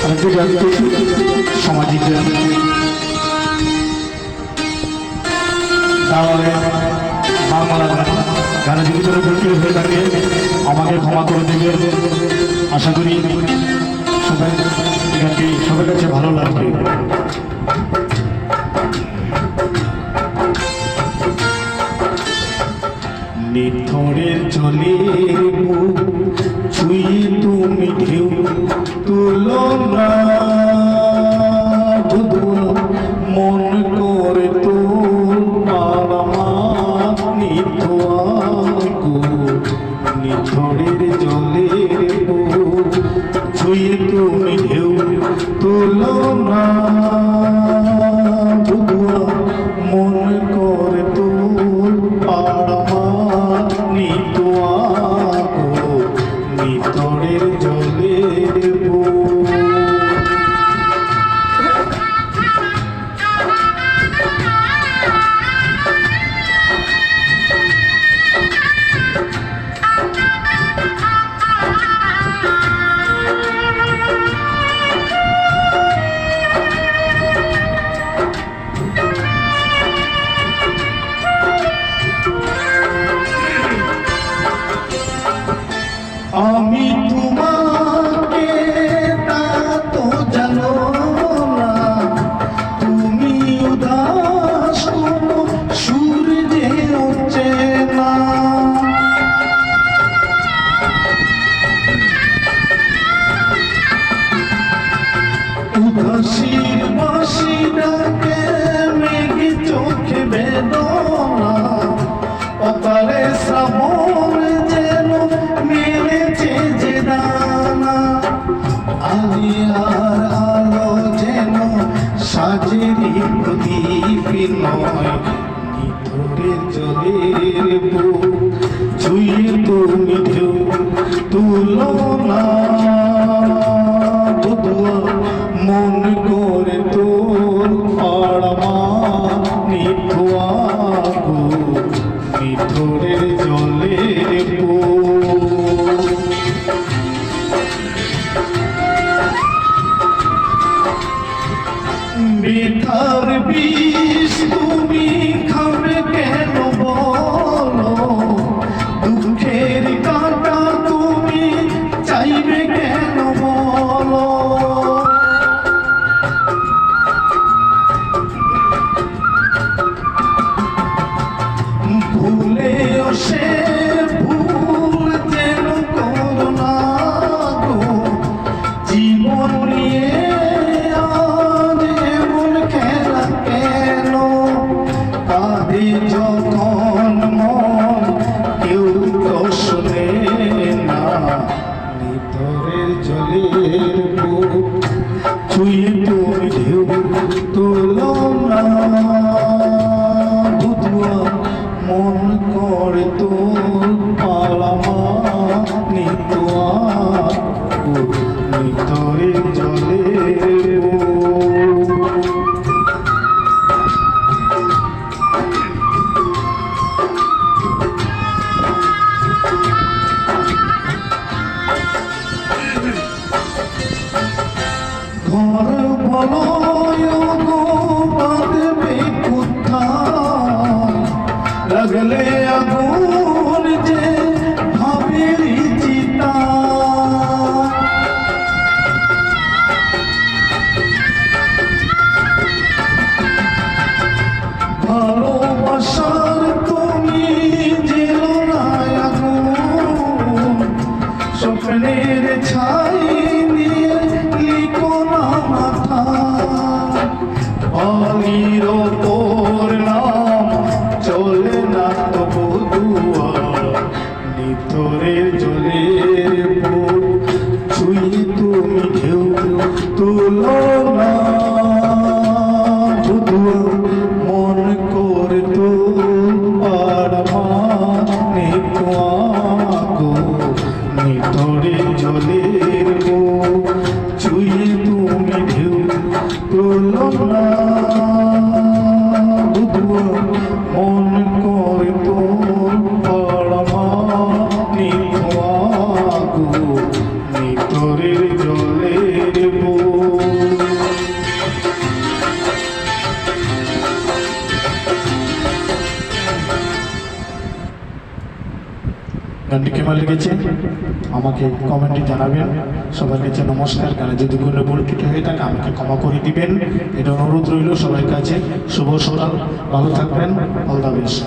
আরেকটি গান করছি সামাজিক গান। তাহলে বাংলা গানের যদি কোনো ভুল হয়ে থাকে আমাকে ক্ষমা করে দেবে। আশা করি সবাই গানটি সবার কাছে ভালো লাগবে। নিথরের জলের বুক ছুঁয়ে তুমি ঢেউ তুলো না, মন করে তোর আমার নিথরের জলের বুক ছুঁয়ে তুমি ঢেউ তুলো না, মন করে তোর আমার নিথরের জলের বুক। আমি তোমাকে তা তো জানো না, তুমি উদাস সূর্যে ওঠে না, উদাসীর বাঁশি ডাকে মেঘে চোখে বেদনা, অকালে শ্রাবণ যেন মেরেছে যে দানা, আলিয়ার আলো যেন সাজেরি প্রদীপ নয়, নিথরের জলের বুক ছুঁয়ে তুমি ঢেউ তুলো না, মন করে তোর আমার নিথরের জলের বুক। বেতার বিষ তুমি খাবে কেন বলো, দুঃখের কাঁটা তুমি চাইবে কেন বলো, ভুলেও সে ভুল যেন করো না গো, জীবন নিয়ে আজ এমন খেলা কেন, কাঁদে যখন মন কেউ তো শোনে না, নিথরের জলের বুক ছুঁয়ে তুমি ঢেউ তুলো না, মন করে তোর পালামা নিথরের জলের বুক। ঘর বলয় গো বাঁধবে কোথায়, লাগলে আগুন যে ভাবের চিতা, ভালোবাসার তুমি জেলো না আগুন, স্বপ্নের ছাই নিয়ে লিখো না মাথা, পানির ওপর নাম চলে না তো বধুয়া, নিথরের জলের বুক ছুঁয়ে তুমি ঢেউ তুলো না, মন করে তোর আমার নিথরের জলের বুক ছুঁয়ে তুমি ঢেউ তুলো না, মন করে তোর আমার নিথরের জলের গানটি কেমন লেগেছে আমাকে কমেন্টে জানাবেন। সবার কাছে নমস্কার। গানে যদি কোনো ভুল ত্রুটি হয়ে থাকে আমাকে ক্ষমা করে দিবেন, এটা অনুরোধ রইল সবার কাছে। শুভ সকাল, ভালো থাকবেন, অল দ্য বেস্ট।